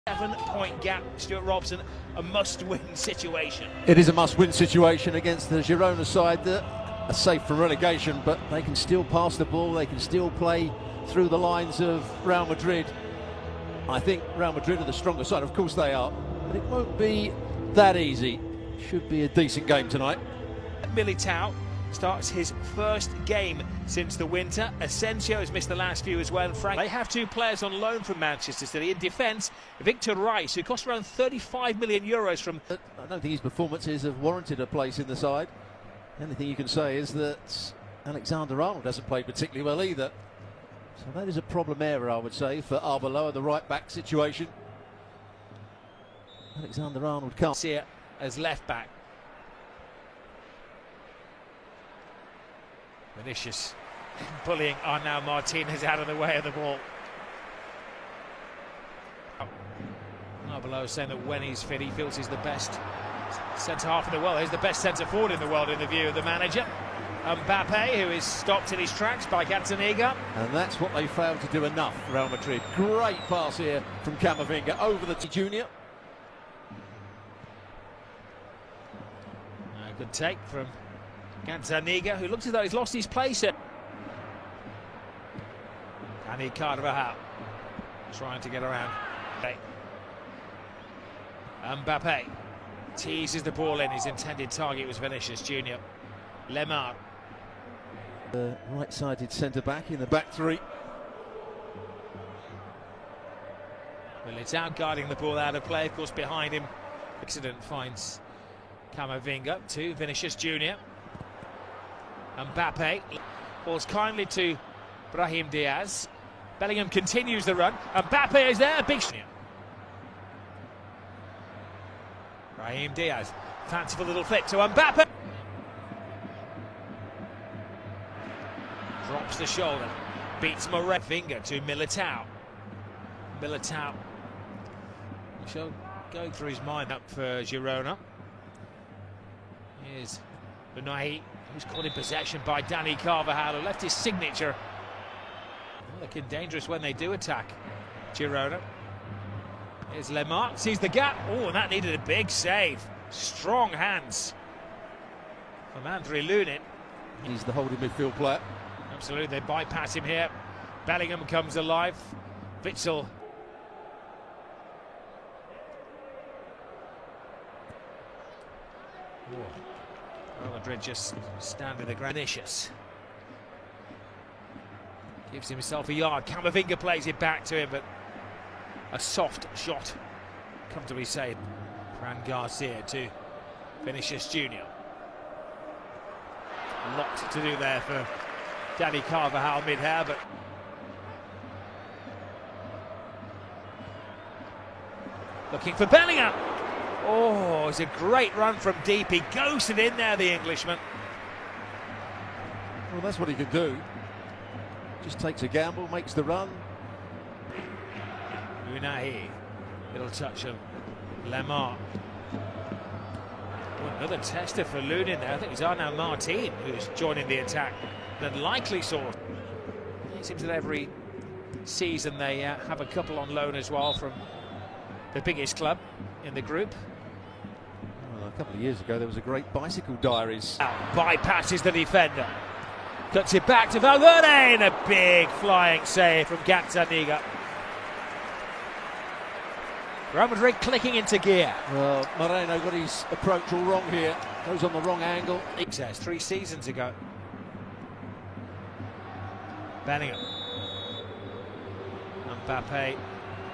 7-point gap, Stuart Robson, a must-win situation. It is a must-win situation against the Girona side that are safe from relegation, but they can still pass the ball, they can still play through the lines of Real Madrid. I think Real Madrid are the stronger side, of course they are, but it won't be that easy. Should be a decent game tonight. Militao starts his first game since the winter. Asensio has missed the last few as well. Frank. They have two players on loan from Manchester City. In defence, Victor Rice, who cost around 35 million euros from... I don't think his performances have warranted a place in the side. The only thing you can say is that Alexander-Arnold hasn't played particularly well either. So that is a problem area, I would say, for Arbeloa, the right-back situation. Alexander-Arnold can't see it as left-back. Vinicius bullying Arnau Martinez out of the way of the ball. Arbeloa saying that when he's fit, he feels he's the best centre-half in the world. He's the best centre-forward in the world in the view of the manager. Mbappe, who is stopped in his tracks by Gazzaniga. And that's what they failed to do enough, Real Madrid. Great pass here from Camavinga over the junior. Good take from Gazzaniga, who looks as though he's lost his place. Dani Carvajal trying to get around. Mbappe teases the ball in. His intended target was Vinicius Junior. Lemar. The right-sided centre-back in the back three. Well, it's out guarding the ball out of play. Of course, behind him, accident finds Camavinga to Vinicius Junior. Mbappe falls kindly to Brahim Diaz. Bellingham continues the run. Mbappe is there, big shot. Brahim Diaz, fanciful little flick to Mbappe. Drops the shoulder, beats Finger to Militao. Militao, so going through his mind up for Girona. Here's Unai, who's caught in possession by Dani Carvajal, who left his signature. Looking dangerous when they do attack Girona. Here's Lemar, sees the gap. Oh, and that needed a big save. Strong hands from Andre Lunin. He's the holding midfield player. Absolutely, they bypass him here. Bellingham comes alive. Witsel. Real Madrid just standing the ground. Vinicius gives himself a yard. Camavinga plays it back to him, but a soft shot, come to be said. Fran Garcia to Vinicius Junior. A lot to do there for Dani Carvajal mid-air, but looking for Bellingham. Oh, it's a great run from deep. He ghosted in there, the Englishman. Well, that's what he can do. Just takes a gamble, makes the run. Unai, little touch of Lemar. Oh, another tester for Lunin there. I think it's Arnau Martin who's joining the attack. The likely sort. It seems that every season they have a couple on loan as well from the biggest club in the group. Well, a couple of years ago there was a great bicycle diaries. Bypasses the defender. Cuts it back to Valverde and a big flying save from Gazzaniga. Real Madrid clicking into gear. Well, Moreno got his approach all wrong here. Goes on the wrong angle. It says 3 seasons ago. Bellingham. Mbappe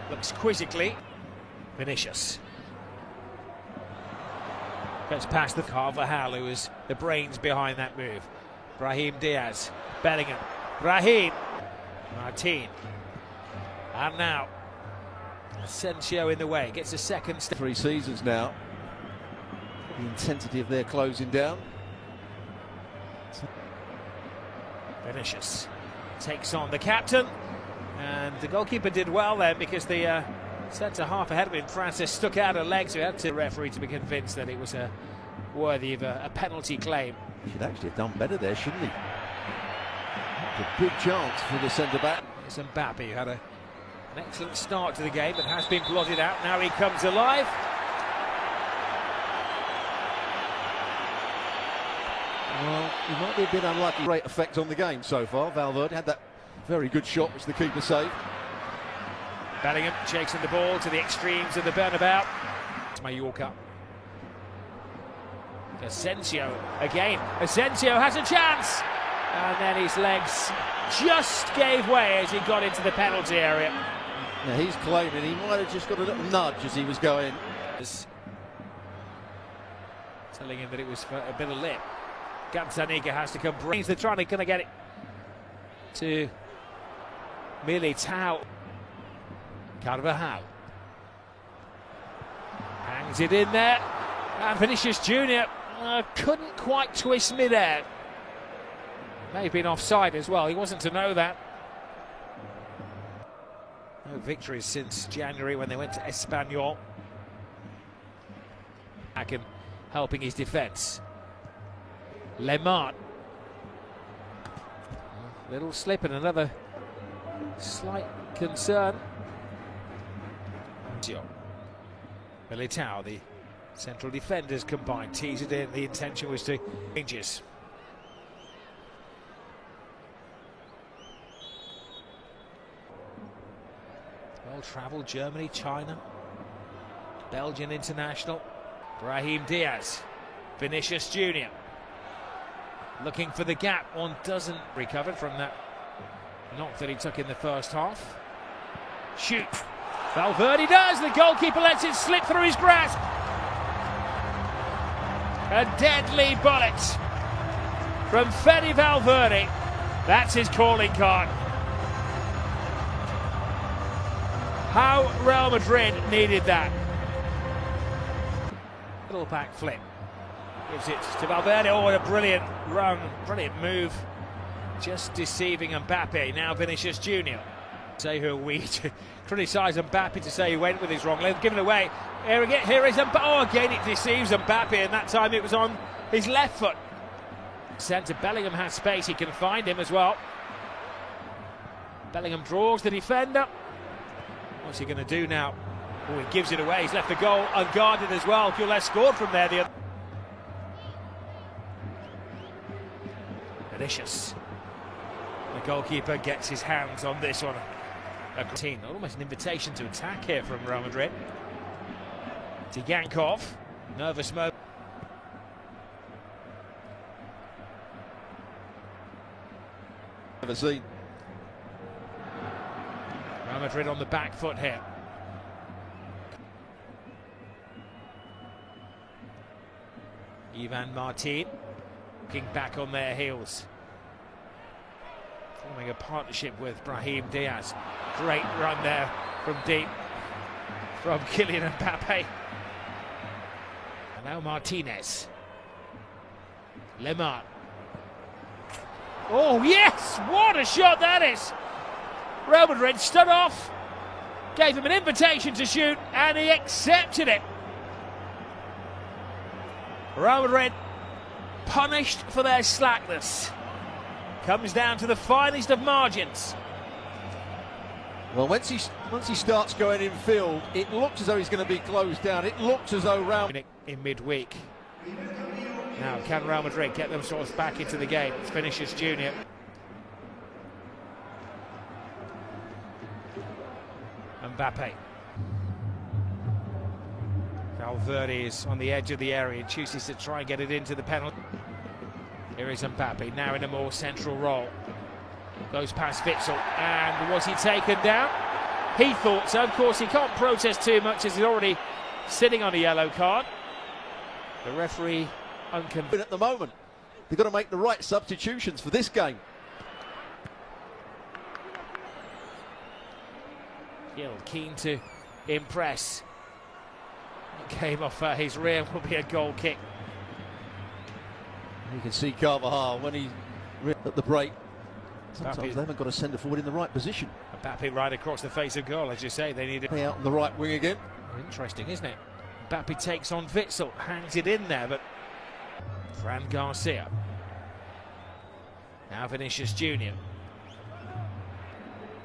looks quizzically. Vinicius. Gets past the Carvajal, who is the brains behind that move. Brahim Diaz. Bellingham. Brahim. Martin. And now Asensio in the way. Gets a second step. 3 seasons now. The intensity of their closing down. Vinicius takes on the captain, and the goalkeeper did well there because the centre-half ahead of him, Francis, stuck out a leg, so he had to referee to be convinced that it was worthy of a penalty claim. He should actually have done better there, shouldn't he? It's a big chance for the centre-back. It's Mbappe who had a An excellent start to the game, but has been blotted out. Now he comes alive. Well, he might be a bit unlucky. Great effect on the game so far. Valverde had that very good shot, which the keeper saved. Bellingham chasing the ball to the extremes of the Bernabeu. It's Mallorca. Asensio again. Asensio has a chance, and then his legs just gave way as he got into the penalty area. Now he's claiming he might have just got a little nudge as he was going. Telling him that it was for a bit of lip. Gazzaniga has to come. They're trying to get it to Militao. Carvajal hangs it in there, and Vinicius Junior couldn't quite twist mid-air. May have been offside as well. He wasn't to know that. No victories since January when they went to Espanyol. Back and helping his defence. Lemart. Little slip and another slight concern. Militao, the central defenders combined, teased it in. The intention was to changes. Well-travelled Germany, China, Belgian international. Brahim Diaz, Vinicius Junior. Looking for the gap. One doesn't recover from that knock that he took in the first half. Shoot. Valverde does. The goalkeeper lets it slip through his grasp. A deadly bullet from Fede Valverde. That's his calling card. How Real Madrid needed that. Little back flip. Gives it to Valverde. Oh, what a brilliant run. Brilliant move. Just deceiving Mbappe. Now Vinicius Junior. Say who are we to criticise Mbappe to say he went with his wrong leg. Given away. Here is Mbappe. Oh, again it deceives Mbappe, and that time it was on his left foot. Centre Bellingham has space. He can find him as well. Bellingham draws the defender. What's he going to do now? Oh, he gives it away. He's left the goal unguarded as well. Gules scored from there. The Vinicius. The goalkeeper gets his hands on this one. Almost an invitation to attack here from Real Madrid. Tigankov, nervous moment. Never seen. Real Madrid on the back foot here. Ivan Martin looking back on their heels. Forming a partnership with Brahim Diaz. Great run there from deep from Kylian Mbappe. And now Martinez. Lemar. Oh yes, what a shot that is! Real Madrid stood off, gave him an invitation to shoot, and he accepted it. Real Madrid punished for their slackness. Comes down to the finest of margins. Well, once he starts going in field, it looks as though he's going to be closed down. It looks as though in midweek. Now, can Real Madrid get themselves back into the game? It's Vinicius Junior. Mbappe. Valverde is on the edge of the area and chooses to try and get it into the penalty. Here is Mbappe, now in a more central role. Goes past Witsel, and was he taken down? He thought so. Of course, he can't protest too much as he's already sitting on a yellow card. The referee unconvinced. At the moment, they've got to make the right substitutions for this game. Gill keen to impress. It came off his rear, will be a goal kick. You can see Carvajal when he at the break. Sometimes Mbappe, they haven't got a centre forward in the right position. Mbappe right across the face of goal, as you say. They need it out on the right wing again. Interesting, isn't it? Mbappe takes on Witsel, hangs it in there, but Fran Garcia. Now Vinicius Junior.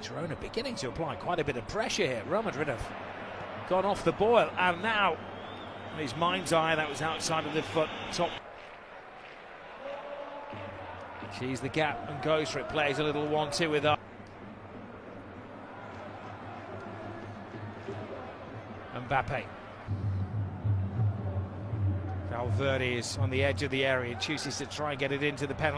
Girona beginning to apply quite a bit of pressure here. Real Madrid have gone off the boil, and now, in his mind's eye, that was outside of the foot. Top. Sees the gap and goes for it. Plays a little 1-2 with up. Mbappe. Valverde is on the edge of the area and chooses to try and get it into the penalty.